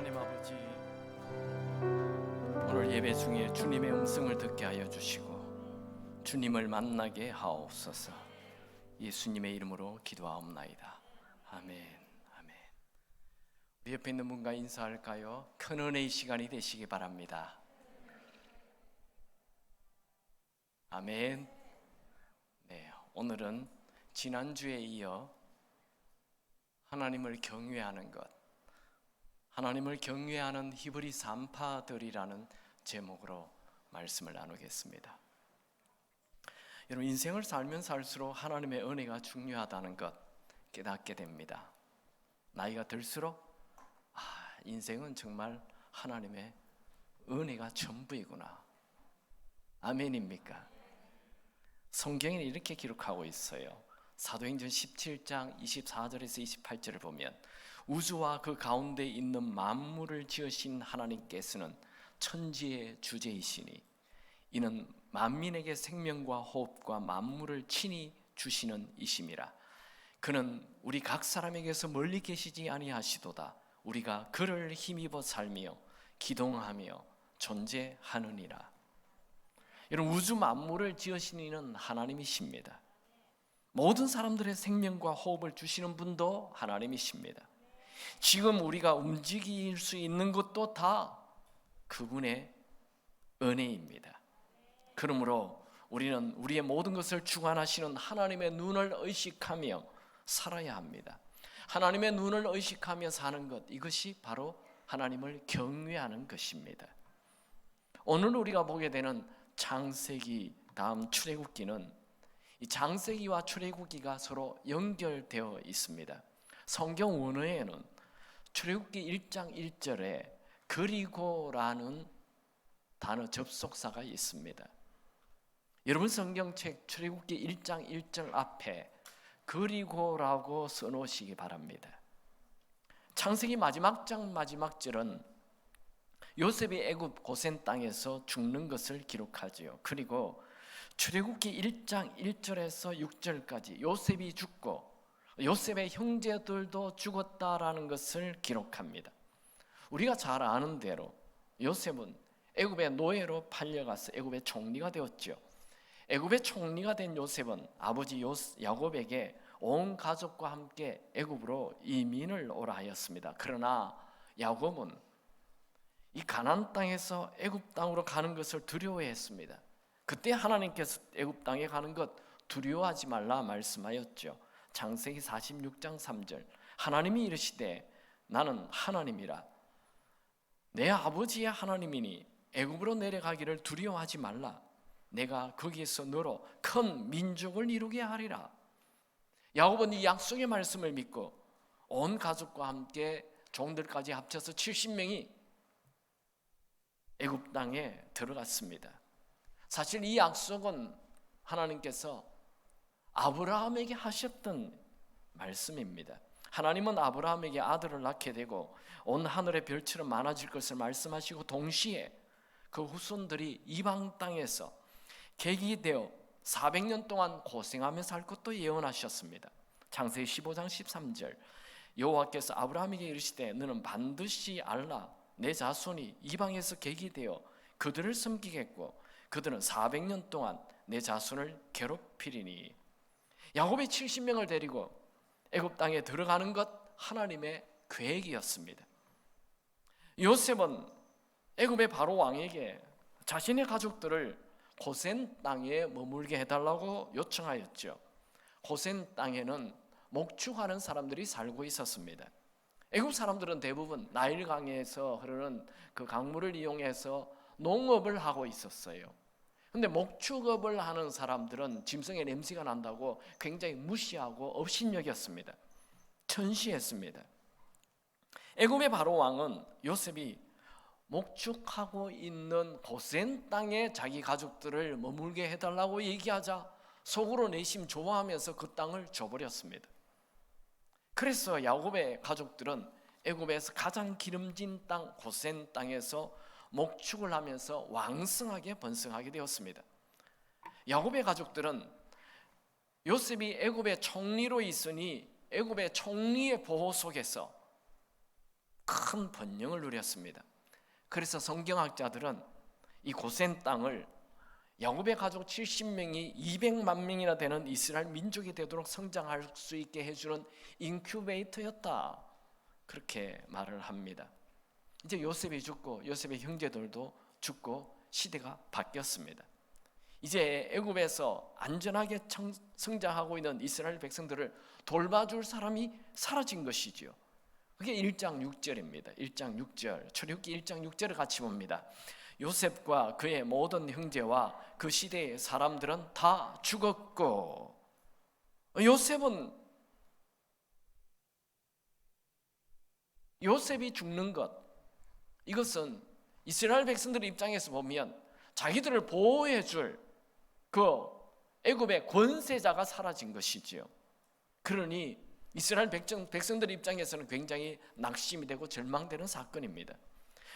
하나님 아버지, 오늘 예배 중에 주님의 음성을 듣게 하여 주시고 주님을 만나게 하옵소서. 예수님의 이름으로 기도하옵나이다. 아멘. 아멘. 우리 옆에 있는 분과 인사할까요? 큰 은혜의 시간이 되시기 바랍니다. 아멘. 네, 오늘은 지난주에 이어 하나님을 경외하는 것, 하나님을 경외하는 히브리 산파들이라는 제목으로 말씀을 나누겠습니다. 여러분, 인생을 살면 살수록 하나님의 은혜가 중요하다는 것 깨닫게 됩니다. 나이가 들수록 인생은 정말 하나님의 은혜가 전부이구나. 아멘입니까? 성경에는 이렇게 기록하고 있어요. 사도행전 17장 24절에서 28절을 보면 우주와 그 가운데 있는 만물을 지으신 하나님께서는 천지의 주제이시니 이는 만민에게 생명과 호흡과 만물을 친히 주시는 이심이라. 그는 우리 각 사람에게서 멀리 계시지 아니하시도다. 우리가 그를 힘입어 살며 기동하며 존재하느니라. 이런 우주 만물을 지으신 이는 하나님이십니다. 모든 사람들의 생명과 호흡을 주시는 분도 하나님이십니다. 지금 우리가 움직일 수 있는 것도 다 그분의 은혜입니다. 그러므로 우리는 우리의 모든 것을 주관하시는 하나님의 눈을 의식하며 살아야 합니다. 하나님의 눈을 의식하며 사는 것, 이것이 바로 하나님을 경외하는 것입니다. 오늘 우리가 보게 되는 창세기 다음 출애굽기는 이 창세기와 출애굽기가 서로 연결되어 있습니다. 성경 원어에는 출애굽기 1장 1절에 그리고라는 단어 접속사가 있습니다. 여러분 성경책 출애굽기 1장 1절 앞에 그리고라고 써놓으시기 바랍니다. 창세기 마지막 장 마지막 절은 요셉이 애굽 고센 땅에서 죽는 것을 기록하지요. 그리고 출애굽기 1장 1절에서 6절까지 요셉이 죽고 요셉의 형제들도 죽었다라는 것을 기록합니다. 우리가 잘 아는 대로 요셉은 애굽의 노예로 팔려가서 애굽의 총리가 되었죠. 애굽의 총리가 된 요셉은 아버지 야곱에게 온 가족과 함께 애굽으로 이민을 오라 하였습니다. 그러나 야곱은 이 가나안 땅에서 애굽 땅으로 가는 것을 두려워했습니다. 그때 하나님께서 애굽 땅에 가는 것 두려워하지 말라 말씀하였죠. 창세기 46장 3절 하나님이 이르시되 나는 하나님이라 내 아버지의 하나님이니 애굽으로 내려가기를 두려워하지 말라. 내가 거기에서 너로 큰 민족을 이루게 하리라. 야곱은 이 약속의 말씀을 믿고 온 가족과 함께 종들까지 합쳐서 70명이 애굽 땅에 들어갔습니다. 사실 이 약속은 하나님께서 아브라함에게 하셨던 말씀입니다. 하나님은 아브라함에게 아들을 낳게 되고 온 하늘의 별처럼 많아질 것을 말씀하시고 동시에 그 후손들이 이방 땅에서 객이 되어 400년 동안 고생하며 살 것도 예언하셨습니다. 창세기 15장 13절 여호와께서 아브라함에게 이르시되 너는 반드시 알라 내 자손이 이방에서 객이 되어 그들을 섬기겠고 그들은 400년 동안 내 자손을 괴롭히리니. 야곱이 70명을 데리고 애굽 땅에 들어가는 것 하나님의 계획이었습니다. 요셉은 애굽의 바로 왕에게 자신의 가족들을 고센 땅에 머물게 해달라고 요청하였죠. 고센 땅에는 목축하는 사람들이 살고 있었습니다. 애굽 사람들은 대부분 나일강에서 흐르는 그 강물을 이용해서 농업을 하고 있었어요. 근데 목축업을 하는 사람들은 짐승의 냄새가 난다고 굉장히 무시하고 업신여겼습니다. 천시했습니다. 애굽의 바로 왕은 요셉이 목축하고 있는 고센 땅에 자기 가족들을 머물게 해달라고 얘기하자 속으로 내심 좋아하면서 그 땅을 줘버렸습니다. 그래서 야곱의 가족들은 애굽에서 가장 기름진 땅 고센 땅에서 목축을 하면서 왕성하게 번성하게 되었습니다. 야곱의 가족들은 요셉이 애굽의 총리로 있으니 애굽의 총리의 보호 속에서 큰 번영을 누렸습니다. 그래서 성경학자들은 이 고센 땅을 야곱의 가족 70명이 200만 명이나 되는 이스라엘 민족이 되도록 성장할 수 있게 해주는 인큐베이터였다, 그렇게 말을 합니다. 이제 요셉이 죽고 요셉의 형제들도 죽고 시대가 바뀌었습니다. 이제 애굽에서 안전하게 성장하고 있는 이스라엘 백성들을 돌봐줄 사람이 사라진 것이지요. 그게 1장 6절입니다. 1장 6절, 출애굽기 1장 6절을 같이 봅니다. 요셉과 그의 모든 형제와 그 시대의 사람들은 다 죽었고, 요셉이 죽는 것, 이것은 이스라엘 백성들 입장에서 보면 자기들을 보호해 줄 그 애굽의 권세자가 사라진 것이지요. 그러니 이스라엘 백성들 입장에서는 굉장히 낙심이 되고 절망되는 사건입니다.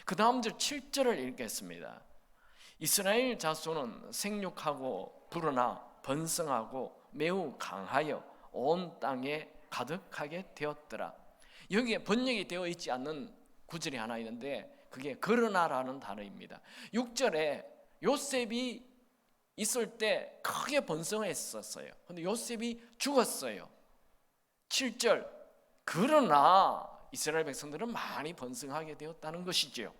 그 다음 절 7절을 읽겠습니다. 이스라엘 자손은 생육하고 불어나 번성하고 매우 강하여 온 땅에 가득하게 되었더라. 여기에 번역이 되어 있지 않는 구절이 하나 있는데 그게 그러나라는 단어입니다. 6절에 요셉이 있을 때 크게 번성했었어요. 그런데 요셉이 죽었어요. 7절, 그러나 이스라엘 백성들은 많이 번성하게 되었다는 것이지요.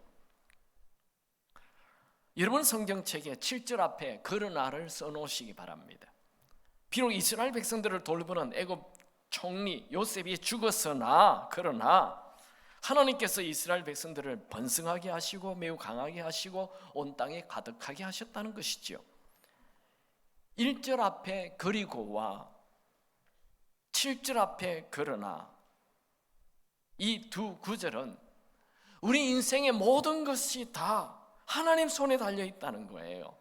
여러분 성경책에 7절 앞에 그러나를 써놓으시기 바랍니다. 비록 이스라엘 백성들을 돌보는 애굽 총리 요셉이 죽었으나, 그러나 하나님께서 이스라엘 백성들을 번성하게 하시고 매우 강하게 하시고 온 땅에 가득하게 하셨다는 것이지요. 1절 앞에 그리고와 7절 앞에 그러나, 이 두 구절은 우리 인생의 모든 것이 다 하나님 손에 달려 있다는 거예요.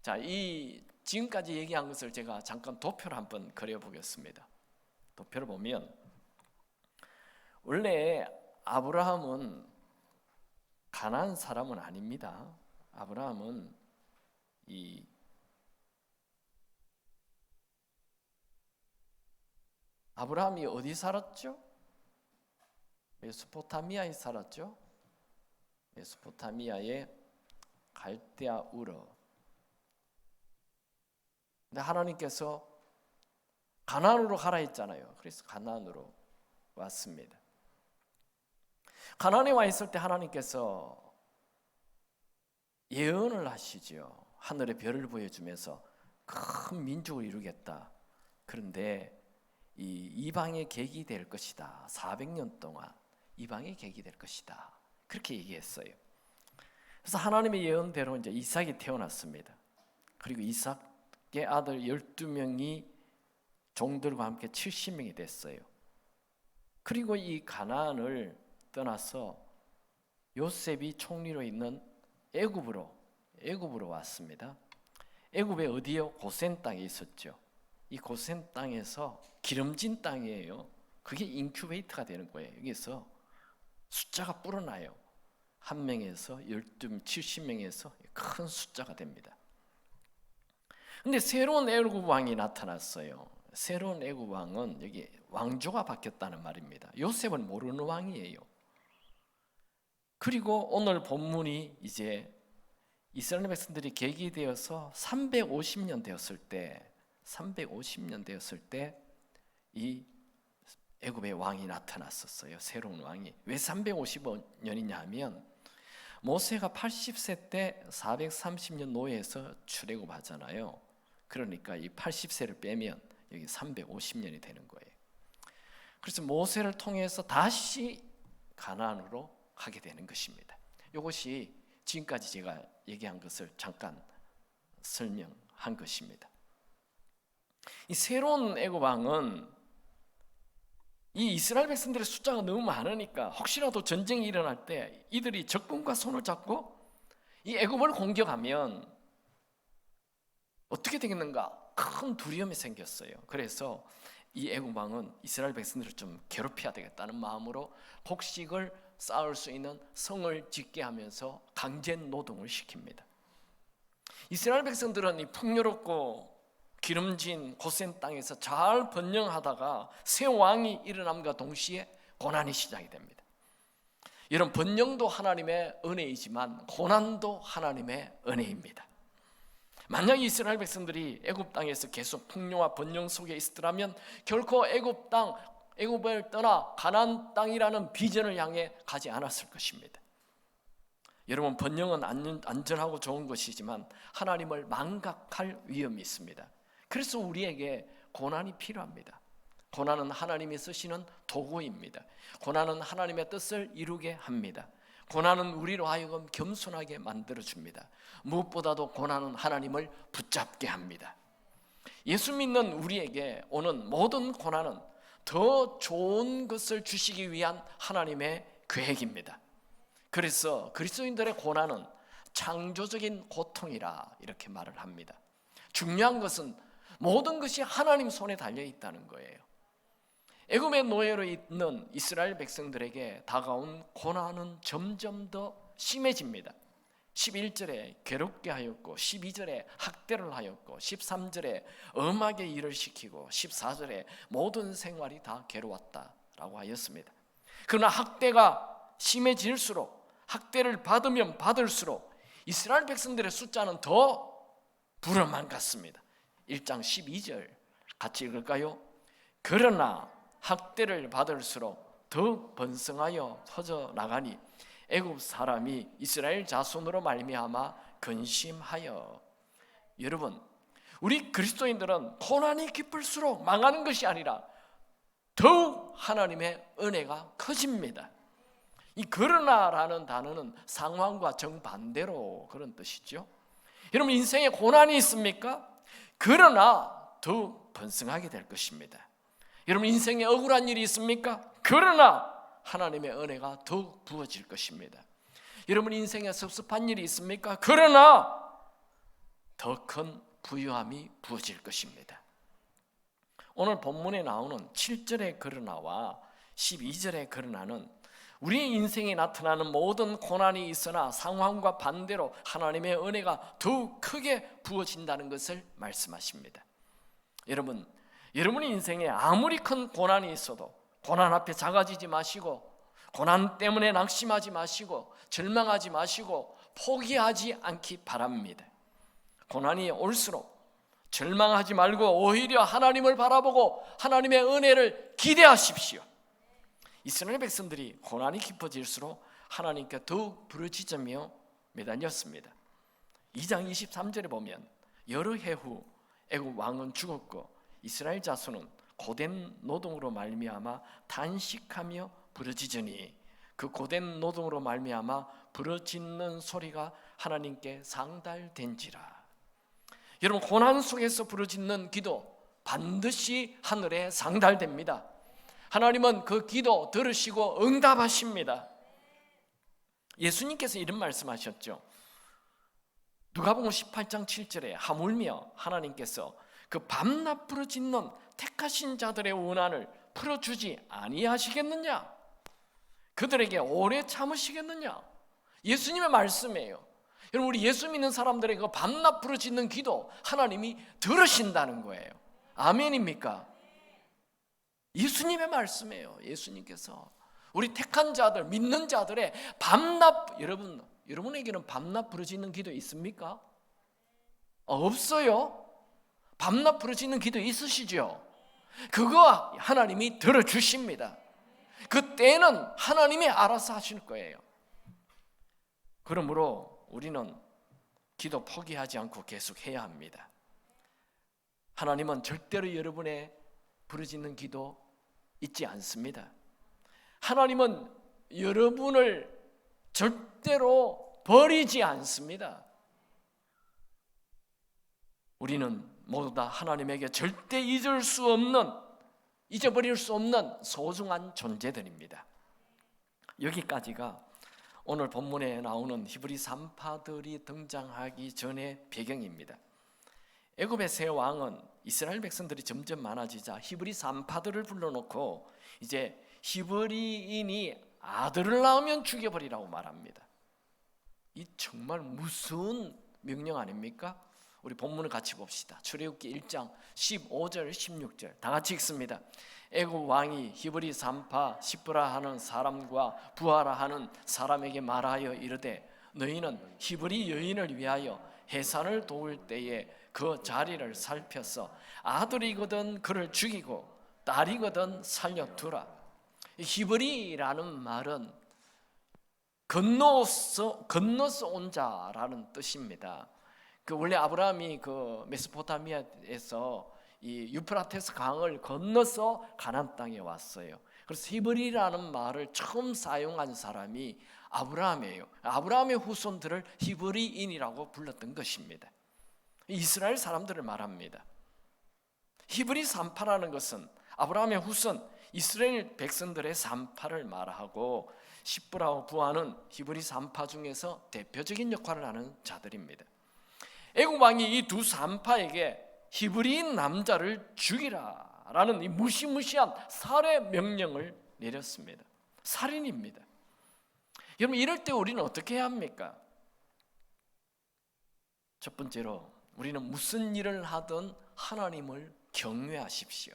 자, 이 지금까지 얘기한 것을 제가 잠깐 도표를 한번 그려보겠습니다. 도표를 보면 원래 아브라함은 가난한 사람은 아닙니다. 아브라함이 어디 살았죠? 메소포타미아에 살았죠. 메소포타미아의 갈대아 우르. 근데 하나님께서 가나안으로 가라 했잖아요. 그래서 가나안으로 왔습니다. 가나안에 와 있을 때 하나님께서 예언을 하시죠. 하늘의 별을 보여주면서 큰 민족을 이루겠다. 그런데 이 이방의 객이 될 것이다. 400년 동안 이방의 객이 될 것이다. 그렇게 얘기했어요. 그래서 하나님의 예언대로 이제 이삭이 태어났습니다. 그리고 이삭의 아들 12명이 종들과 함께 70명이 됐어요. 그리고 이 가나안을 떠나서 요셉이 총리로 있는 애굽으로 왔습니다. 애굽에 어디요? 고센 땅에 있었죠. 이 고센 땅에서 기름진 땅이에요. 그게 인큐베이터가 되는 거예요. 여기서 숫자가 불어나요. 1명에서 12, 70명에서 큰 숫자가 됩니다. 근데 새로운 애굽 왕이 나타났어요. 새로운 애굽 왕은 여기 왕조가 바뀌었다는 말입니다. 요셉은 모르는 왕이에요. 그리고 오늘 본문이 이제 이스라엘 백성들이 객이 되어서 350년 되었을 때 이 애굽의 왕이 나타났었어요. 새로운 왕이. 왜 350년이냐 하면 모세가 80세 때 430년 노예에서 출애굽하잖아요. 그러니까 이 80세를 빼면 여기 350년이 되는 거예요. 그래서 모세를 통해서 다시 가나안으로 가게 되는 것입니다. 이것이 지금까지 제가 얘기한 것을 잠깐 설명한 것입니다. 이 새로운 애굽 왕은 이 이스라엘 백성들의 숫자가 너무 많으니까 혹시라도 전쟁이 일어날 때 이들이 적군과 손을 잡고 이 애굽을 공격하면 어떻게 되겠는가? 큰 두려움이 생겼어요. 그래서 이 애굽 왕은 이스라엘 백성들을 좀 괴롭혀야 되겠다는 마음으로 곡식을 쌓을 수 있는 성을 짓게 하면서 강제 노동을 시킵니다. 이스라엘 백성들은 이 풍요롭고 기름진 고센 땅에서 잘 번영하다가 새 왕이 일어남과 동시에 고난이 시작이 됩니다. 이런 번영도 하나님의 은혜이지만 고난도 하나님의 은혜입니다. 만약 이스라엘 백성들이 애굽 땅에서 계속 풍요와 번영 속에 있었더라면 결코 애굽을 떠나 가나안 땅이라는 비전을 향해 가지 않았을 것입니다. 여러분, 번영은 안전하고 좋은 것이지만 하나님을 망각할 위험이 있습니다. 그래서 우리에게 고난이 필요합니다. 고난은 하나님이 쓰시는 도구입니다. 고난은 하나님의 뜻을 이루게 합니다. 고난은 우리로 하여금 겸손하게 만들어줍니다. 무엇보다도 고난은 하나님을 붙잡게 합니다. 예수 믿는 우리에게 오는 모든 고난은 더 좋은 것을 주시기 위한 하나님의 계획입니다. 그래서 그리스도인들의 고난은 창조적인 고통이라 이렇게 말을 합니다. 중요한 것은 모든 것이 하나님 손에 달려 있다는 거예요. 애굽의 노예로 있는 이스라엘 백성들에게 다가온 고난은 점점 더 심해집니다. 11절에 괴롭게 하였고 12절에 학대를 하였고 13절에 엄하게 일을 시키고 14절에 모든 생활이 다 괴로웠다라고 하였습니다. 그러나 학대가 심해질수록, 학대를 받으면 받을수록 이스라엘 백성들의 숫자는 더 불어만 갔습니다. 1장 12절 같이 읽을까요? 그러나 학대를 받을수록 더 번성하여 터져 나가니 애굽 사람이 이스라엘 자손으로 말미암아 근심하여. 여러분, 우리 그리스도인들은 고난이 깊을수록 망하는 것이 아니라 더욱 하나님의 은혜가 커집니다. 이 그러나라는 단어는 상황과 정반대로 그런 뜻이죠. 여러분, 인생에 고난이 있습니까? 그러나 더욱 번성하게 될 것입니다. 여러분, 인생에 억울한 일이 있습니까? 그러나 하나님의 은혜가 더욱 부어질 것입니다. 여러분, 인생에 섭섭한 일이 있습니까? 그러나 더 큰 부유함이 부어질 것입니다. 오늘 본문에 나오는 7절의 그러나와 12절의 그러나는 우리의 인생에 나타나는 모든 고난이 있으나 상황과 반대로 하나님의 은혜가 더욱 크게 부어진다는 것을 말씀하십니다. 여러분의 인생에 아무리 큰 고난이 있어도 고난 앞에 작아지지 마시고, 고난 때문에 낙심하지 마시고, 절망하지 마시고, 포기하지 않기 바랍니다. 고난이 올수록 절망하지 말고 오히려 하나님을 바라보고 하나님의 은혜를 기대하십시오. 이스라엘 백성들이 고난이 깊어질수록 하나님께 더욱 부르짖으며 매달렸습니다. 2장 23절에 보면 여러 해 후 애굽 왕은 죽었고 이스라엘 자손은 고된 노동으로 말미암아 단식하며 부르짖으니 그 고된 노동으로 말미암아 부르짖는 소리가 하나님께 상달된지라. 여러분, 고난 속에서 부르짖는 기도 반드시 하늘에 상달됩니다. 하나님은 그 기도 들으시고 응답하십니다. 예수님께서 이런 말씀하셨죠. 누가복음 18장 7절에 하물며 하나님께서 그 밤낮 부르짖는 택하신 자들의 원한을 풀어주지 아니하시겠느냐? 그들에게 오래 참으시겠느냐? 예수님의 말씀이에요. 여러분, 우리 예수 믿는 사람들의 그 밤낮 부르짖는 기도 하나님이 들으신다는 거예요. 아멘입니까? 예수님의 말씀이에요. 예수님께서 우리 택한 자들, 믿는 자들의 밤낮, 여러분에게는 밤낮 부르짖는 기도 있습니까? 없어요. 밤낮 부르짖는 기도 있으시죠? 그거 하나님이 들어주십니다. 그때는 하나님이 알아서 하실 거예요. 그러므로 우리는 기도 포기하지 않고 계속 해야 합니다. 하나님은 절대로 여러분의 부르짖는 기도 잊지 않습니다. 하나님은 여러분을 절대로 버리지 않습니다. 우리는 모두 다 하나님에게 절대 잊어버릴 수 없는 소중한 존재들입니다. 여기까지가 오늘 본문에 나오는 히브리 산파들이 등장하기 전의 배경입니다. 애굽의 새 왕은 이스라엘 백성들이 점점 많아지자 히브리 산파들을 불러놓고 이제 히브리인이 아들을 낳으면 죽여버리라고 말합니다. 이 정말 무서운 명령 아닙니까? 우리 본문을 같이 봅시다. 출애굽기 1장 15절 16절 다 같이 읽습니다. 애굽 왕이 히브리 산파 시브라 하는 사람과 부하라 하는 사람에게 말하여 이르되 너희는 히브리 여인을 위하여 해산을 도울 때에 그 자리를 살펴서 아들이거든 그를 죽이고 딸이거든 살려두라. 히브리라는 말은 건너서 온 자라는 뜻입니다. 그 원래 아브라함이 그 메소포타미아에서 이 유프라테스 강을 건너서 가나안 땅에 왔어요. 그래서 히브리라는 말을 처음 사용한 사람이 아브라함이에요. 아브라함의 후손들을 히브리인이라고 불렀던 것입니다. 이스라엘 사람들을 말합니다. 히브리 산파라는 것은 아브라함의 후손 이스라엘 백성들의 산파를 말하고 시브라와 부하는 히브리 산파 중에서 대표적인 역할을 하는 자들입니다. 애굽 왕이 이 두 산파에게 히브리인 남자를 죽이라라는 이 무시무시한 살해 명령을 내렸습니다. 살인입니다. 여러분, 이럴 때 우리는 어떻게 해야 합니까? 첫 번째로 우리는 무슨 일을 하든 하나님을 경외하십시오.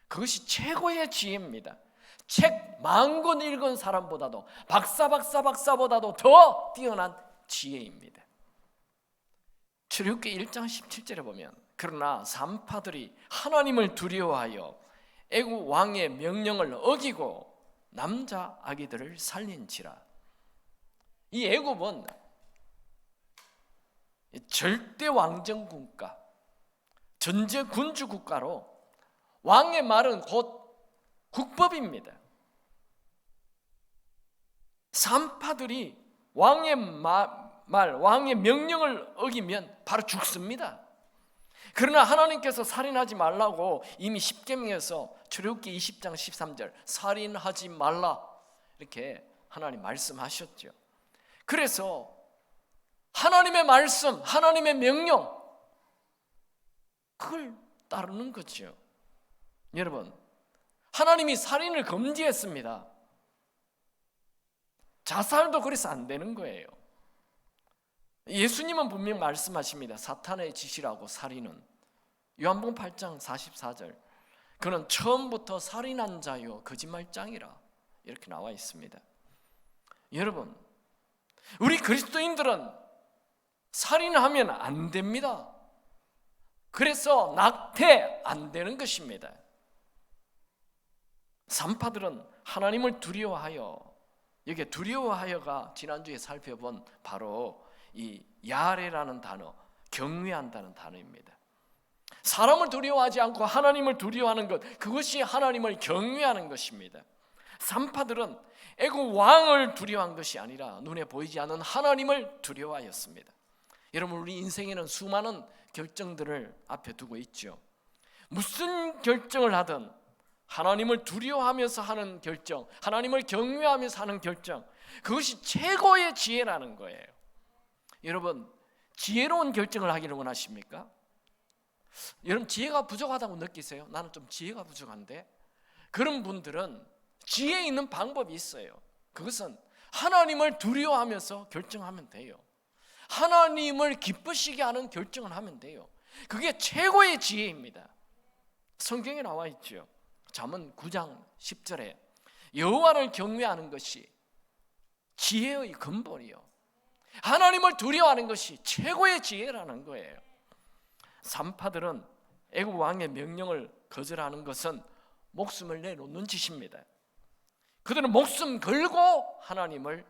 그것이 최고의 지혜입니다. 책 10,000권 읽은 사람보다도 박사보다도 더 뛰어난 지혜입니다. 출애굽기 1장 17절에 보면 그러나 산파들이 하나님을 두려워하여 애굽 왕의 명령을 어기고 남자 아기들을 살린지라. 이 애굽은 절대 왕정 국가, 전제 군주 국가로 왕의 말은 곧 국법입니다. 산파들이 왕의 왕의 명령을 어기면 바로 죽습니다. 그러나 하나님께서 살인하지 말라고 이미 십계명에서 출애굽기 20장 13절 살인하지 말라 이렇게 하나님 말씀하셨죠. 그래서 하나님의 말씀, 하나님의 명령 그걸 따르는 거죠. 여러분, 하나님이 살인을 금지했습니다. 자살도 그래서 안 되는 거예요. 예수님은 분명 말씀하십니다. 사탄의 짓이라고 살인은. 요한복음 8장 44절 그는 처음부터 살인한 자요 거짓말장이라 이렇게 나와 있습니다. 여러분, 우리 그리스도인들은 살인하면 안 됩니다. 그래서 낙태 안 되는 것입니다. 산파들은 하나님을 두려워하여, 여기 두려워하여가 지난주에 살펴본 바로 이 야레라는 단어, 경외한다는 단어입니다. 사람을 두려워하지 않고 하나님을 두려워하는 것, 그것이 하나님을 경외하는 것입니다. 산파들은 애굽 왕을 두려워한 것이 아니라 눈에 보이지 않는 하나님을 두려워하였습니다. 여러분, 우리 인생에는 수많은 결정들을 앞에 두고 있죠. 무슨 결정을 하든 하나님을 두려워하면서 하는 결정, 하나님을 경외하면서 하는 결정, 그것이 최고의 지혜라는 거예요. 여러분, 지혜로운 결정을 하기를 원하십니까? 여러분, 지혜가 부족하다고 느끼세요? 나는 좀 지혜가 부족한데? 그런 분들은 지혜 있는 방법이 있어요. 그것은 하나님을 두려워하면서 결정하면 돼요. 하나님을 기쁘시게 하는 결정을 하면 돼요. 그게 최고의 지혜입니다. 성경에 나와 있죠. 잠언 9장 10절에 여호와를 경외하는 것이 지혜의 근본이요, 하나님을 두려워하는 것이 최고의 지혜라는 거예요. 산파들은 애굽 왕의 명령을 거절하는 것은 목숨을 내놓는 짓입니다. 그들은 목숨 걸고 하나님을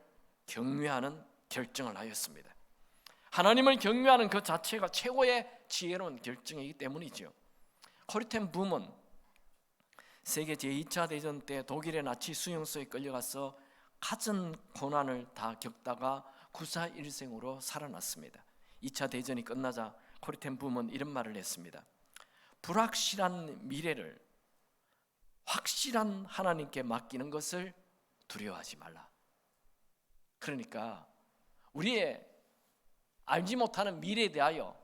경외하는 결정을 하였습니다. 하나님을 경외하는 그 자체가 최고의 지혜로운 결정이기 때문이죠. 코리텐 붐은 세계 제2차 대전 때 독일의 나치 수용소에 끌려가서 갖은 고난을 다 겪다가 구사일생으로 살아났습니다. 2차 대전이 끝나자 코리텐 붐은 이런 말을 했습니다. 불확실한 미래를 확실한 하나님께 맡기는 것을 두려워하지 말라. 그러니까 우리의 알지 못하는 미래에 대하여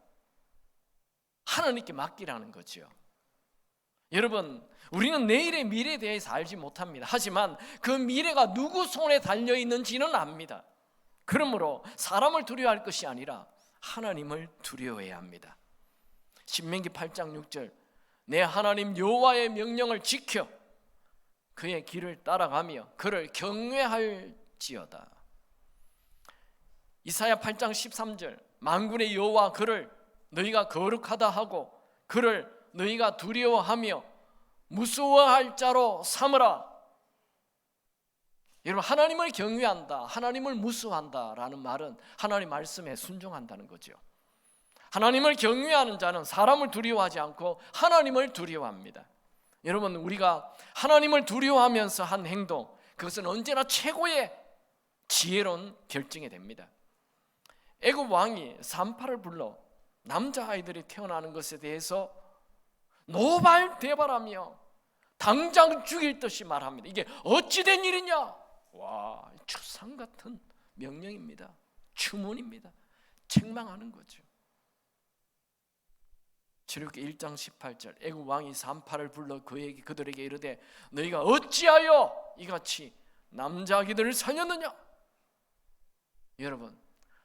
하나님께 맡기라는 거죠. 여러분, 우리는 내일의 미래에 대해서 알지 못합니다. 하지만 그 미래가 누구 손에 달려 있는지는 압니다. 그러므로 사람을 두려워할 것이 아니라 하나님을 두려워해야 합니다. 신명기 8장 6절, 내 하나님 여호와의 명령을 지켜 그의 길을 따라가며 그를 경외할지어다. 이사야 8장 13절, 만군의 여호와 그를 너희가 거룩하다 하고 그를 너희가 두려워하며 무서워할 자로 삼으라. 여러분, 하나님을 경외한다, 하나님을 무서워한다라는 말은 하나님 말씀에 순종한다는 거죠. 하나님을 경외하는 자는 사람을 두려워하지 않고 하나님을 두려워합니다. 여러분, 우리가 하나님을 두려워하면서 한 행동, 그것은 언제나 최고의 지혜로운 결정이 됩니다. 애굽 왕이 산파를 불러 남자아이들이 태어나는 것에 대해서 노발대발하며 당장 죽일 듯이 말합니다. 이게 어찌된 일이냐? 와, 추상 같은 명령입니다. 추문입니다. 책망하는 거죠. 출애굽기 1장 18절, 애굽 왕이 산파를 불러 그들에게 이르되 너희가 어찌하여 이같이 남자아기들을 살렸느냐? 여러분,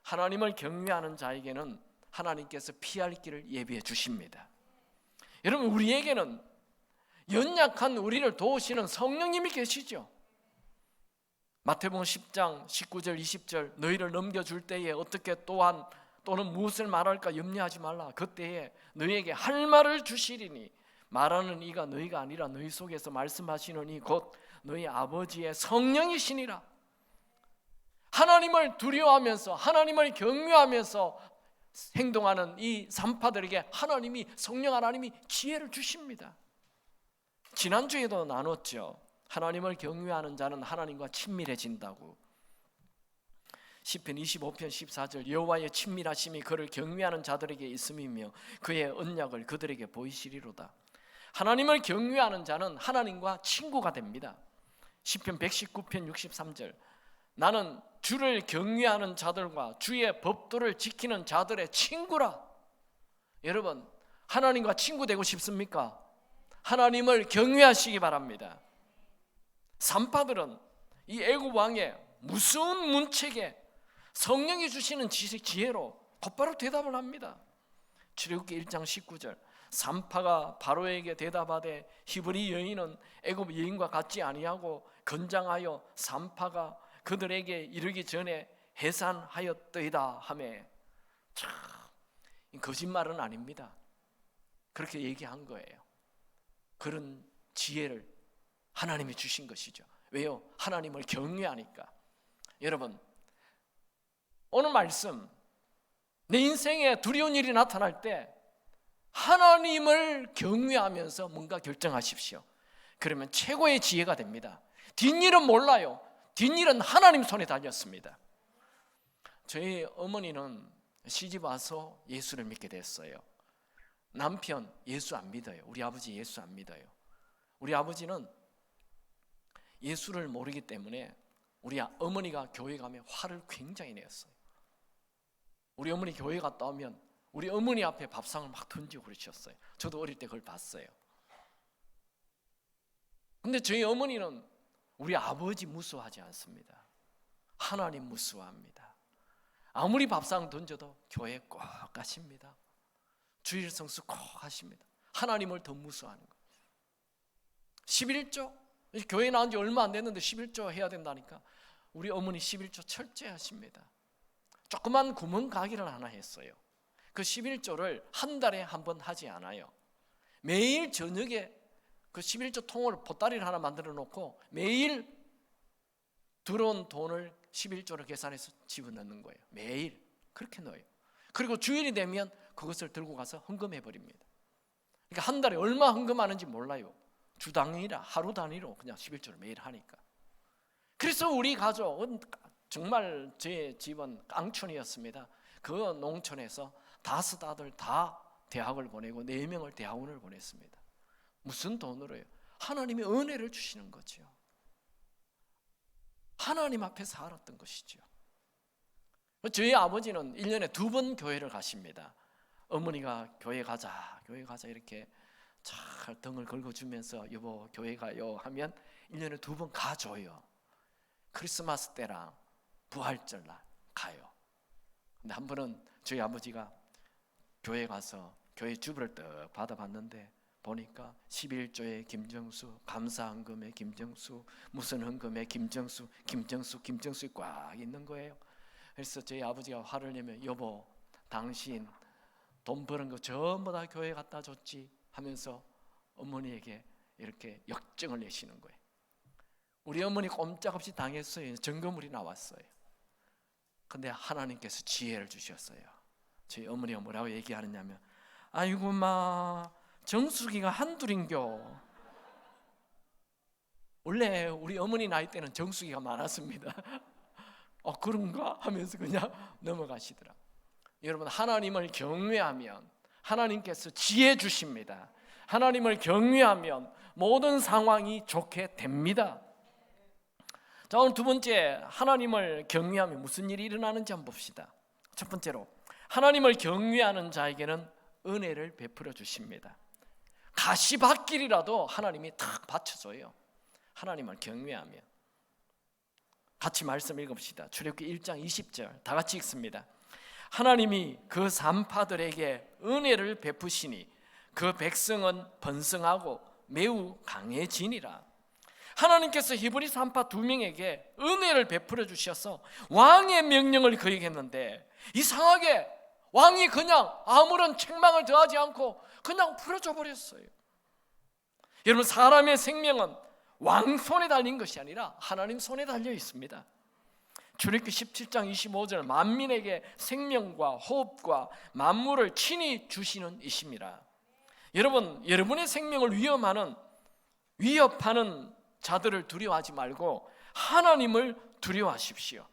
하나님을 경외하는 자에게는 하나님께서 피할 길을 예비해 주십니다. 여러분, 우리에게는 연약한 우리를 도우시는 성령님이 계시죠. 마태복음 10장 19절 20절, 너희를 넘겨줄 때에 어떻게 또는 무엇을 말할까 염려하지 말라. 그때에 너희에게 할 말을 주시리니 말하는 이가 너희가 아니라 너희 속에서 말씀하시는 이 곧 너희 아버지의 성령이시니라. 하나님을 두려워하면서 하나님을 경외하면서 행동하는 이 산파들에게 하나님이, 성령 하나님이 지혜를 주십니다. 지난주에도 나눴죠. 하나님을 경외하는 자는 하나님과 친밀해진다고. 시편 25편 14절, 여호와의 친밀하심이 그를 경외하는 자들에게 있음이며 그의 언약을 그들에게 보이시리로다. 하나님을 경외하는 자는 하나님과 친구가 됩니다. 시편 119편 63절, 나는 주를 경외하는 자들과 주의 법도를 지키는 자들의 친구라. 여러분, 하나님과 친구 되고 싶습니까? 하나님을 경외하시기 바랍니다. 산파들은 이 애굽 왕의 무서운 문책에 성령이 주시는 지혜로 곧바로 대답을 합니다. 출애굽기 1장 19절, 산파가 바로에게 대답하되 히브리 여인은 애굽 여인과 같지 아니하고 건장하여 산파가 그들에게 이르기 전에 해산하였더이다 하매, 참 거짓말은 아닙니다. 그렇게 얘기한 거예요. 그런 지혜를 하나님이 주신 것이죠. 왜요? 하나님을 경외하니까. 여러분, 오늘 말씀, 내 인생에 두려운 일이 나타날 때 하나님을 경외하면서 뭔가 결정하십시오. 그러면 최고의 지혜가 됩니다. 뒷일은 몰라요. 뒷일은 하나님 손에 달렸습니다. 저희 어머니는 시집 와서 예수를 믿게 됐어요. 남편 예수 안 믿어요. 우리 아버지 예수 안 믿어요. 우리 아버지는 예수를 모르기 때문에 우리 어머니가 교회 가면 화를 굉장히 냈어요. 우리 어머니 교회 갔다 오면 우리 어머니 앞에 밥상을 막 던지고 그러셨어요. 저도 어릴 때 그걸 봤어요. 근데 저희 어머니는 우리 아버지 무서워하지 않습니다. 하나님 무서워합니다. 아무리 밥상 던져도 교회 꼭 가십니다. 주일 성수 꼭 하십니다. 하나님을 더 무서워하는 거예요. 11조, 교회 나온 지 얼마 안 됐는데 11조 해야 된다니까 우리 어머니 11조 철저히 하십니다. 조그만 구멍 가기를 하나 했어요. 그 11조를 한 달에 한 번 하지 않아요. 매일 저녁에 그 11조 통을 보따리를 하나 만들어 놓고 매일 들어온 돈을 11조를 계산해서 집어넣는 거예요. 매일 그렇게 넣어요. 그리고 주일이 되면 그것을 들고 가서 헌금해 버립니다. 그러니까 한 달에 얼마 헌금하는지 몰라요. 주 단위라 하루 단위로 그냥 11조를 매일 하니까. 그래서 우리 가족은 정말 제 집은 깡촌이었습니다. 그 농촌에서 5 아들 다 대학을 보내고 4명을 대학원을 보냈습니다. 무슨 돈으로요? 하나님의 은혜를 주시는 거죠. 하나님 앞에 살았던 것이죠. 저희 아버지는 1년에 2번 교회를 가십니다. 어머니가 교회 가자 이렇게 잘 등을 긁어주면서 여보 교회 가요 하면 1년에 2번 가줘요. 크리스마스 때랑 부활절날 가요. 근데 한 번은 저희 아버지가 교회 가서 교회 주부를 떡 받아봤는데 보니까 11조의 김정수, 감사헌금의 김정수, 무슨 헌금의 김정수 꽉 있는 거예요. 그래서 저희 아버지가 화를 내면 여보, 당신 돈 버는 거 전부 다 교회 갖다 줬지 하면서 어머니에게 이렇게 역정을 내시는 거예요. 우리 어머니 꼼짝없이 당했어요. 증거물이 나왔어요. 근데 하나님께서 지혜를 주셨어요. 저희 어머니가 뭐라고 얘기하느냐면, 아이고 마, 정수기가 한둘인겨. 원래 우리 어머니 나이 때는 정수기가 많았습니다. 그런가 하면서 그냥 넘어가시더라. 여러분, 하나님을 경외하면 하나님께서 지혜 주십니다. 하나님을 경외하면 모든 상황이 좋게 됩니다. 자, 오늘 두 번째, 하나님을 경외하면 무슨 일이 일어나는지 한번 봅시다. 첫 번째로, 하나님을 경외하는 자에게는 은혜를 베풀어 주십니다. 가시밭길이라도 하나님이 탁 받쳐줘요. 하나님을 경외하면. 같이 말씀 읽읍시다. 출애굽기 1장 20절 다 같이 읽습니다. 하나님이 그 산파들에게 은혜를 베푸시니 그 백성은 번성하고 매우 강해지니라. 하나님께서 히브리 산파 2명에게 은혜를 베풀어 주셔서 왕의 명령을 그에게 했는데, 이상하게 왕이 그냥 아무런 책망을 더하지 않고 그냥 풀어줘 버렸어요. 여러분, 사람의 생명은 왕 손에 달린 것이 아니라 하나님 손에 달려 있습니다. 출애굽기 17장 25절 만민에게 생명과 호흡과 만물을 친히 주시는 이십니다. 여러분, 여러분의 생명을 위협하는 자들을 두려워하지 말고 하나님을 두려워하십시오.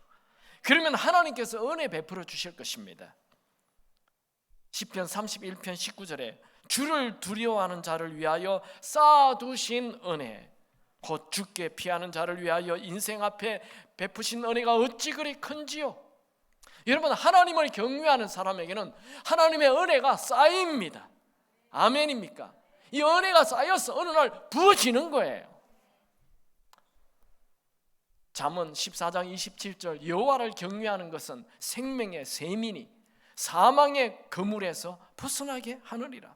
그러면 하나님께서 은혜 베풀어 주실 것입니다. 시편 31편 19절에 주를 두려워하는 자를 위하여 쌓아두신 은혜, 곧 주께 피하는 자를 위하여 인생 앞에 베푸신 은혜가 어찌 그리 큰지요. 여러분, 하나님을 경외하는 사람에게는 하나님의 은혜가 쌓입니다. 아멘입니까? 이 은혜가 쌓여서 어느 날 부어지는 거예요. 잠언 14장 27절 여호와를 경외하는 것은 생명의 세민이 사망의 그물에서 벗어나게 하느니라.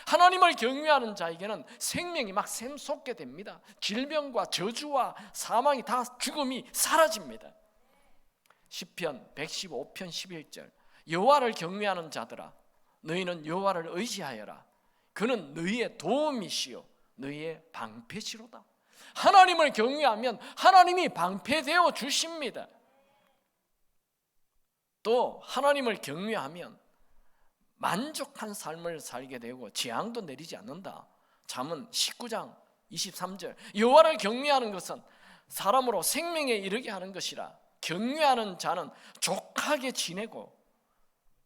하나님을 경외하는 자에게는 생명이 막 샘솟게 됩니다. 질병과 저주와 사망이 다, 죽음이 사라집니다. 시편 115편 11절 여호와를 경외하는 자들아, 너희는 여호와를 의지하여라. 그는 너희의 도움이시요 너희의 방패시로다. 하나님을 경외하면 하나님이 방패되어 주십니다. 또 하나님을 경외하면 만족한 삶을 살게 되고 재앙도 내리지 않는다. 잠언 19장 23절 여호와를 경외하는 것은 사람으로 생명에 이르게 하는 것이라. 경외하는 자는 족하게 지내고,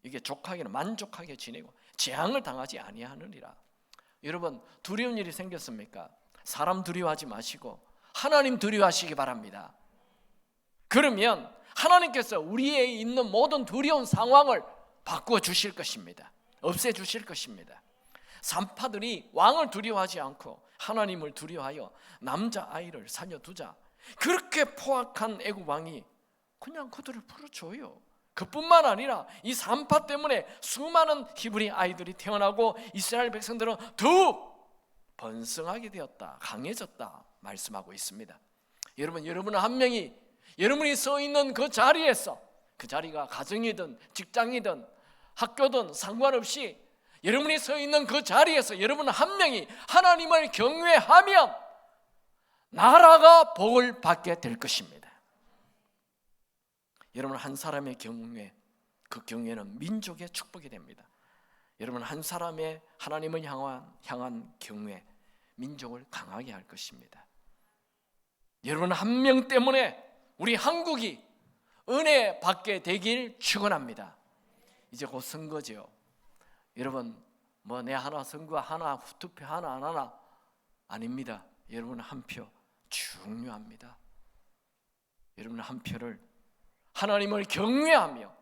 이게 족하게는 만족하게 지내고 재앙을 당하지 아니하느니라. 여러분, 두려운 일이 생겼습니까? 사람 두려워하지 마시고 하나님 두려워하시기 바랍니다. 그러면 하나님께서 우리에 있는 모든 두려운 상황을 바꾸어 주실 것입니다. 없애 주실 것입니다. 산파들이 왕을 두려워하지 않고 하나님을 두려워하여 남자아이를 살려두자, 그렇게 포악한 애굽 왕이 그냥 그들을 풀어줘요. 그뿐만 아니라 이 산파 때문에 수많은 히브리 아이들이 태어나고 이스라엘 백성들은 더욱 번성하게 되었다, 강해졌다 말씀하고 있습니다. 여러분, 여러분 한 명이 여러분이 서 있는 그 자리에서, 그 자리가 가정이든 직장이든 학교든 상관없이 여러분이 서 있는 그 자리에서 여러분 한 명이 하나님을 경외하면 나라가 복을 받게 될 것입니다. 여러분, 한 사람의 경외, 그 경외는 민족의 축복이 됩니다. 여러분, 한 사람의 하나님을 향한 경외, 민족을 강하게 할 것입니다. 여러분 한 명 때문에 우리 한국이 은혜 받게 되길 축원합니다. 이제 곧 선거죠. 여러분, 뭐 내 하나 선거 하나, 투표 하나 안 하나 아닙니다. 여러분 한 표 중요합니다. 여러분 한 표를 하나님을 경외하며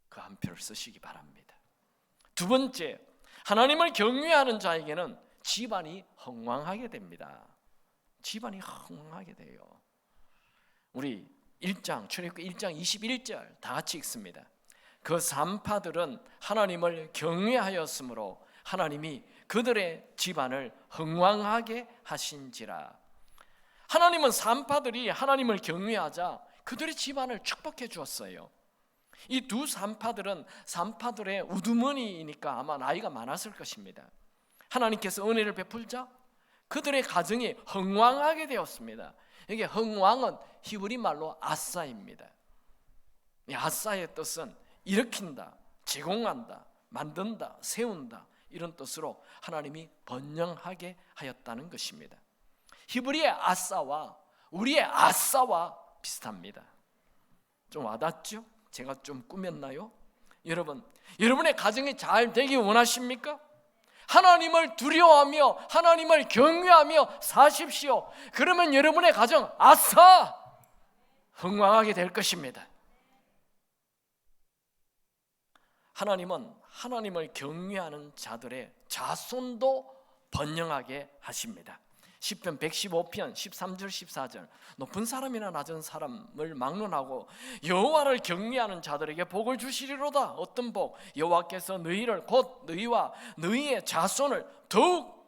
그 한 표를 쓰시기 바랍니다. 두 번째, 하나님을 경외하는 자에게는 집안이 흥왕하게 됩니다. 집안이 흥왕하게 돼요. 우리 1장, 출애굽기 1장 21절 다 같이 읽습니다. 그 산파들은 하나님을 경외하였으므로 하나님이 그들의 집안을 흥왕하게 하신지라. 하나님은 산파들이 하나님을 경외하자 그들의 집안을 축복해 주었어요. 이 두 산파들은 산파들의 우두머니이니까 아마 나이가 많았을 것입니다. 하나님께서 은혜를 베풀자 그들의 가정이 흥왕하게 되었습니다. 이게 흥왕은 히브리 말로 아싸입니다. 이 아싸의 뜻은 일으킨다, 제공한다, 만든다, 세운다, 이런 뜻으로 하나님이 번영하게 하였다는 것입니다. 히브리의 아싸와 우리의 아싸와 비슷합니다. 좀 와닿죠? 제가 좀 꾸몄나요? 여러분의 가정이 잘 되기 원하십니까? 하나님을 두려워하며 하나님을 경외하며 사십시오. 그러면 여러분의 가정 아싸! 흥왕하게 될 것입니다. 하나님은 하나님을 경외하는 자들의 자손도 번영하게 하십니다. 시편 115편 13절 14절 높은 사람이나 낮은 사람을 막론하고 여호와를 경외하는 자들에게 복을 주시리로다. 어떤 복? 여호와께서 너희를 곧 너희와 너희의 자손을 더욱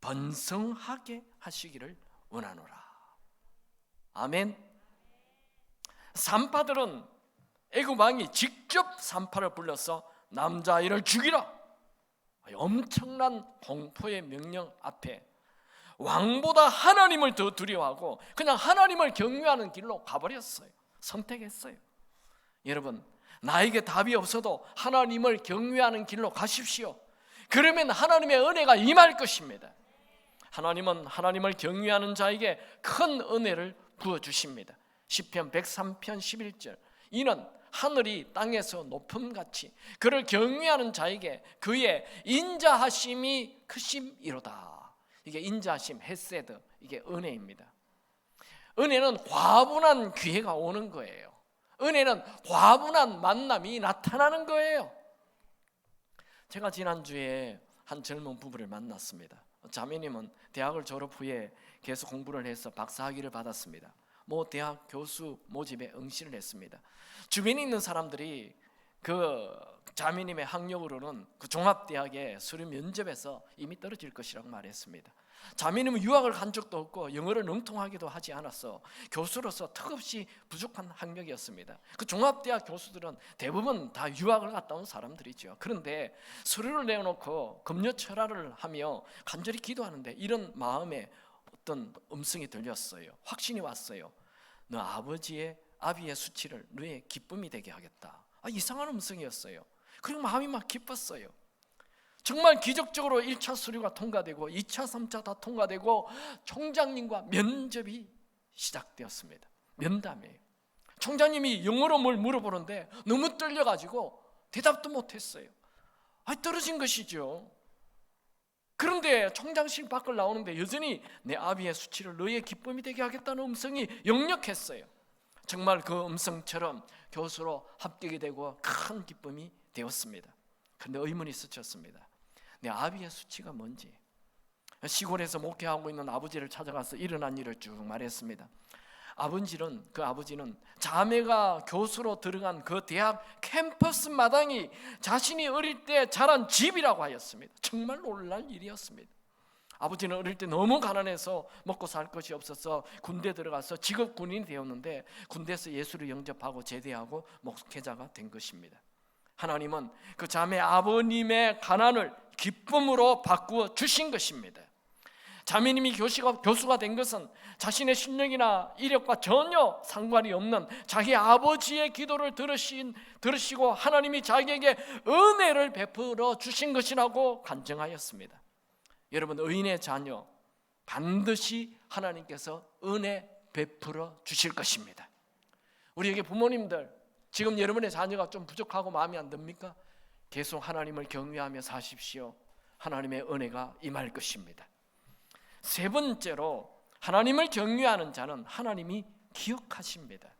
번성하게 하시기를 원하노라. 아멘. 산파들은 애굽 왕이 직접 산파를 불러서 남자아이를 죽이라, 엄청난 공포의 명령 앞에 왕보다 하나님을 더 두려워하고 그냥 하나님을 경외하는 길로 가버렸어요. 선택했어요. 여러분, 나에게 답이 없어도 하나님을 경외하는 길로 가십시오. 그러면 하나님의 은혜가 임할 것입니다. 하나님은 하나님을 경외하는 자에게 큰 은혜를 부어주십니다. 시편 103편 11절 이는 하늘이 땅에서 높음같이 그를 경외하는 자에게 그의 인자하심이 크심이로다. 이게 인자하심, 헤세드, 이게 은혜입니다. 은혜는 과분한 기회가 오는 거예요. 은혜는 과분한 만남이 나타나는 거예요. 제가 지난주에 한 젊은 부부를 만났습니다. 자매님은 대학을 졸업 후에 계속 공부를 해서 박사학위를 받았습니다. 대학 교수 모집에 응시를 했습니다. 주변에 있는 사람들이 그 자매님의 학력으로는 그 종합대학의 수료 면접에서 이미 떨어질 것이라고 말했습니다. 자매님은 유학을 간 적도 없고 영어를 능통하기도 하지 않아서 교수로서 턱없이 부족한 학력이었습니다. 그 종합대학 교수들은 대부분 다 유학을 갔다 온 사람들이죠. 그런데 서류를 내놓고 금요철화를 하며 간절히 기도하는데 이런 마음에 어떤 음성이 들렸어요. 확신이 왔어요. 너 아비의 수치를 너의 기쁨이 되게 하겠다. 이상한 음성이었어요. 그리고 마음이 막 기뻤어요. 정말 기적적으로 1차 서류가 통과되고 2차, 3차 다 통과되고 총장님과 면접이 시작되었습니다. 면담이에요. 총장님이 영어로 뭘 물어보는데 너무 떨려가지고 대답도 못했어요. 떨어진 것이죠. 그런데 총장실 밖을 나오는데 여전히 내 아비의 수치를 너의 기쁨이 되게 하겠다는 음성이 역력했어요. 정말 그 음성처럼 교수로 합격이 되고 큰 기쁨이 되었습니다. 그런데 의문이 스쳤습니다. 내 아비의 수치가 뭔지. 시골에서 목회하고 있는 아버지를 찾아가서 일어난 일을 쭉 말했습니다. 그 아버지는 자매가 교수로 들어간 그 대학 캠퍼스 마당이 자신이 어릴 때 자란 집이라고 하였습니다. 정말 놀랄 일이었습니다. 아버지는 어릴 때 너무 가난해서 먹고 살 것이 없어서 군대 들어가서 직업 군인이 되었는데 군대에서 예수를 영접하고 제대하고 목회자가 된 것입니다. 하나님은 그 자매 아버님의 가난을 기쁨으로 바꾸어 주신 것입니다. 자매님이 교수가 된 것은 자신의 실력이나 이력과 전혀 상관이 없는 자기 아버지의 기도를 들으시고 하나님이 자기에게 은혜를 베풀어 주신 것이라고 간증하였습니다. 여러분, 의인의 자녀 반드시 하나님께서 은혜 베풀어 주실 것입니다. 우리에게 부모님들, 지금 여러분의 자녀가 좀 부족하고 마음이 안 듭니까? 계속 하나님을 경외하며 사십시오. 하나님의 은혜가 임할 것입니다. 세 번째로, 하나님을 경외하는 자는 하나님이 기억하십니다.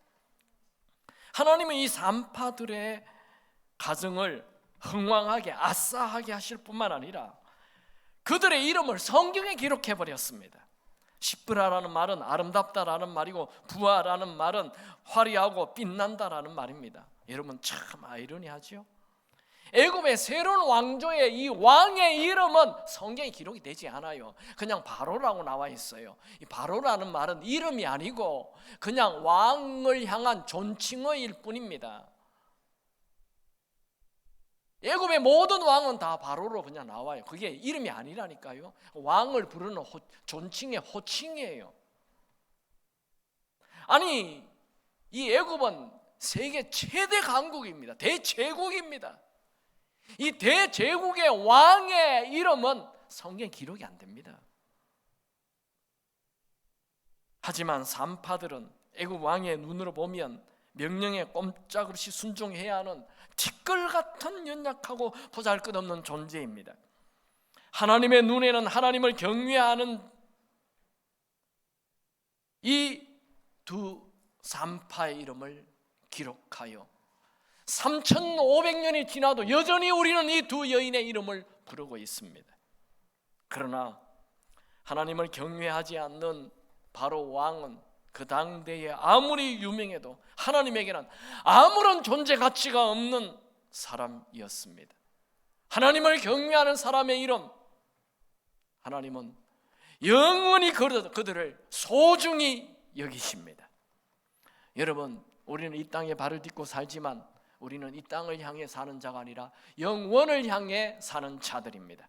하나님은 이 산파들의 가정을 흥왕하게 아싸하게 하실 뿐만 아니라 그들의 이름을 성경에 기록해 버렸습니다. 시프라라는 말은 아름답다라는 말이고 부하라는 말은 화려하고 빛난다라는 말입니다. 여러분 참 아이러니하죠. 애굽의 새로운 왕조의 이 왕의 이름은 성경에 기록이 되지 않아요. 그냥 바로라고 나와 있어요. 이 바로라는 말은 이름이 아니고 그냥 왕을 향한 존칭어일 뿐입니다. 애굽의 모든 왕은 다 바로로 그냥 나와요. 그게 이름이 아니라니까요. 왕을 부르는 존칭의 호칭이에요. 아니, 이 애굽은 세계 최대 강국입니다. 대제국입니다. 이 대제국의 왕의 이름은 성경에 기록이 안 됩니다. 하지만 산파들은 애굽 왕의 눈으로 보면 명령에 꼼짝없이 순종해야 하는 티끌 같은 연약하고 보잘것없는 존재입니다. 하나님의 눈에는 하나님을 경외하는 이 두 산파의 이름을 기록하여 3,500년이 지나도 여전히 우리는 이 두 여인의 이름을 부르고 있습니다. 그러나 하나님을 경외하지 않는 바로 왕은 그 당대에 아무리 유명해도 하나님에게는 아무런 존재 가치가 없는 사람이었습니다. 하나님을 경외하는 사람의 이름, 하나님은 영원히 그들을 소중히 여기십니다. 여러분, 우리는 이 땅에 발을 딛고 살지만 우리는 이 땅을 향해 사는 자가 아니라 영원을 향해 사는 자들입니다.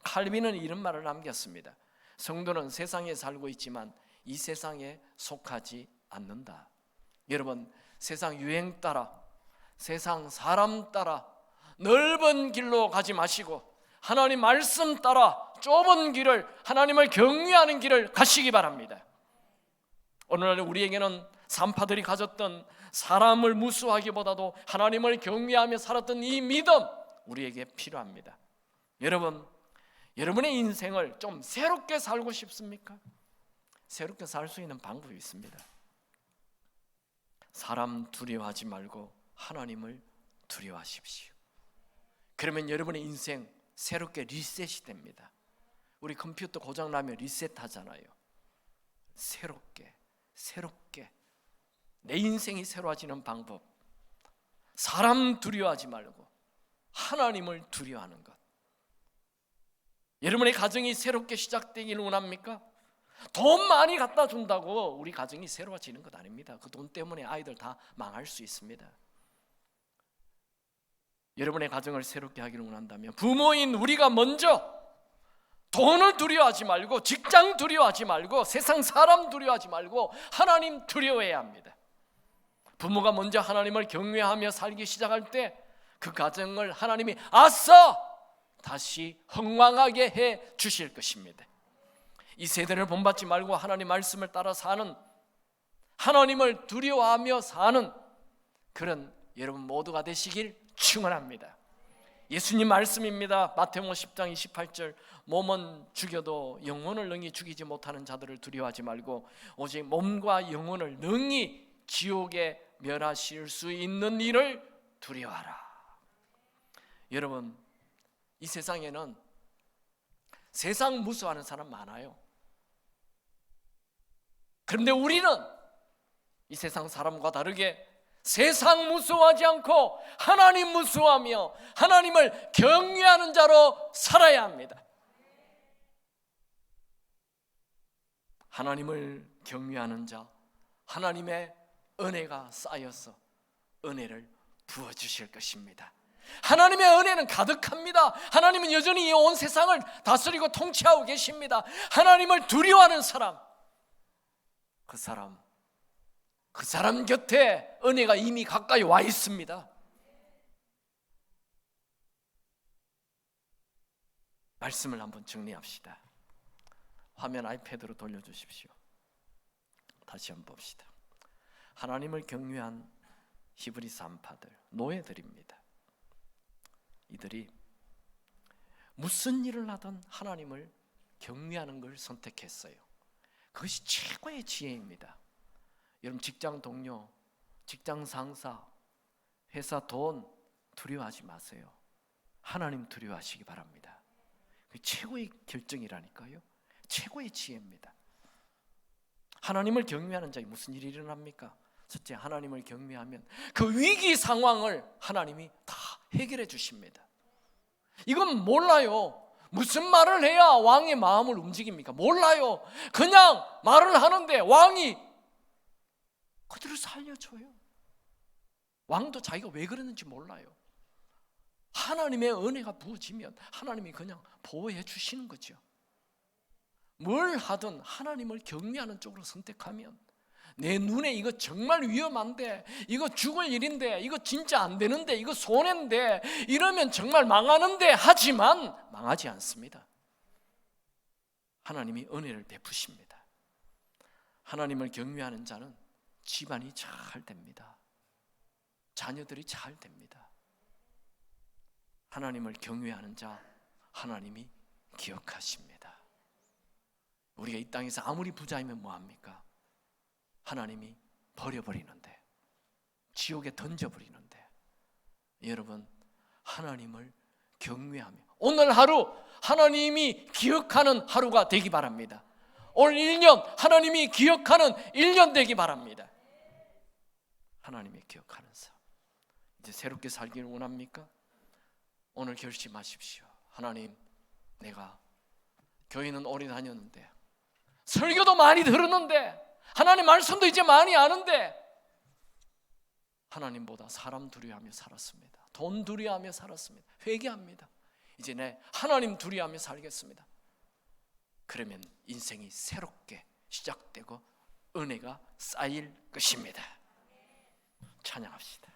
칼빈은 이런 말을 남겼습니다. 성도는 세상에 살고 있지만 이 세상에 속하지 않는다. 여러분, 세상 유행 따라, 세상 사람 따라 넓은 길로 가지 마시고 하나님 말씀 따라 좁은 길을, 하나님을 경외하는 길을 가시기 바랍니다. 오늘날 우리에게는 산파들이 가졌던 사람을 무수하기보다도 하나님을 경외하며 살았던 이 믿음, 우리에게 필요합니다. 여러분, 여러분의 인생을 좀 새롭게 살고 싶습니까? 새롭게 살 수 있는 방법이 있습니다. 사람 두려워하지 말고 하나님을 두려워하십시오. 그러면 여러분의 인생 새롭게 리셋이 됩니다. 우리 컴퓨터 고장나면 리셋하잖아요. 새롭게 내 인생이 새로워지는 방법, 사람 두려워하지 말고 하나님을 두려워하는 것. 여러분의 가정이 새롭게 시작되기를 원합니까? 돈 많이 갖다 준다고 우리 가정이 새로워지는 것 아닙니다. 그 돈 때문에 아이들 다 망할 수 있습니다. 여러분의 가정을 새롭게 하기를 원한다면 부모인 우리가 먼저 돈을 두려워하지 말고, 직장 두려워하지 말고, 세상 사람 두려워하지 말고 하나님 두려워해야 합니다. 부모가 먼저 하나님을 경외하며 살기 시작할 때 그 가정을 하나님이 아싸! 다시 흥왕하게 해 주실 것입니다. 이 세대를 본받지 말고 하나님 말씀을 따라 사는, 하나님을 두려워하며 사는 그런 여러분 모두가 되시길 축원합니다. 예수님 말씀입니다. 마태복음 10장 28절, 몸은 죽여도 영혼을 능히 죽이지 못하는 자들을 두려워하지 말고 오직 몸과 영혼을 능히 지옥에 멸하실 수 있는 이를 두려워하라. 여러분, 이 세상에는 세상 무서워하는 사람 많아요. 그런데 우리는 이 세상 사람과 다르게 세상 무서워하지 않고 하나님 무서워하며 하나님을 경외하는 자로 살아야 합니다. 하나님을 경외하는 자, 하나님의 은혜가 쌓여서 은혜를 부어주실 것입니다. 하나님의 은혜는 가득합니다. 하나님은 여전히 이 온 세상을 다스리고 통치하고 계십니다. 하나님을 두려워하는 사람, 그 사람 곁에 은혜가 이미 가까이 와 있습니다. 말씀을 한번 정리합시다. 화면 아이패드로 돌려주십시오. 다시 한번 봅시다. 하나님을 경외한 히브리 산파들, 노예들입니다. 이들이 무슨 일을 하든 하나님을 경외하는 걸 선택했어요. 그것이 최고의 지혜입니다. 여러분, 직장 동료, 직장 상사, 회사 돈 두려워하지 마세요. 하나님 두려워하시기 바랍니다. 그 최고의 결정이라니까요. 최고의 지혜입니다. 하나님을 경외하는 자에 무슨 일이 일어납니까? 첫째, 하나님을 경외하면 그 위기 상황을 하나님이 다 해결해 주십니다. 이건 몰라요. 무슨 말을 해야 왕의 마음을 움직입니까? 몰라요. 그냥 말을 하는데 왕이 그대로 살려줘요. 왕도 자기가 왜 그러는지 몰라요. 하나님의 은혜가 부어지면 하나님이 그냥 보호해 주시는 거죠. 뭘 하든 하나님을 경외하는 쪽으로 선택하면, 내 눈에 이거 정말 위험한데, 이거 죽을 일인데, 이거 진짜 안 되는데, 이거 손해인데, 이러면 정말 망하는데, 하지만 망하지 않습니다. 하나님이 은혜를 베푸십니다. 하나님을 경외하는 자는 집안이 잘 됩니다. 자녀들이 잘 됩니다. 하나님을 경외하는 자 하나님이 기억하십니다. 우리가 이 땅에서 아무리 부자이면 뭐합니까? 하나님이 버려버리는데, 지옥에 던져버리는데, 여러분 하나님을 경외하며 오늘 하루 하나님이 기억하는 하루가 되기 바랍니다. 올 1년 하나님이 기억하는 1년 되기 바랍니다. 하나님이 기억하는 삶, 이제 새롭게 살기를 원합니까? 오늘 결심하십시오. 하나님, 내가 교회는 오래 다녔는데, 설교도 많이 들었는데, 하나님 말씀도 이제 많이 아는데, 하나님보다 사람 두려워하며 살았습니다. 돈 두려워하며 살았습니다. 회개합니다. 이제 내 하나님 두려워하며 살겠습니다. 그러면 인생이 새롭게 시작되고 은혜가 쌓일 것입니다. 찬양합시다.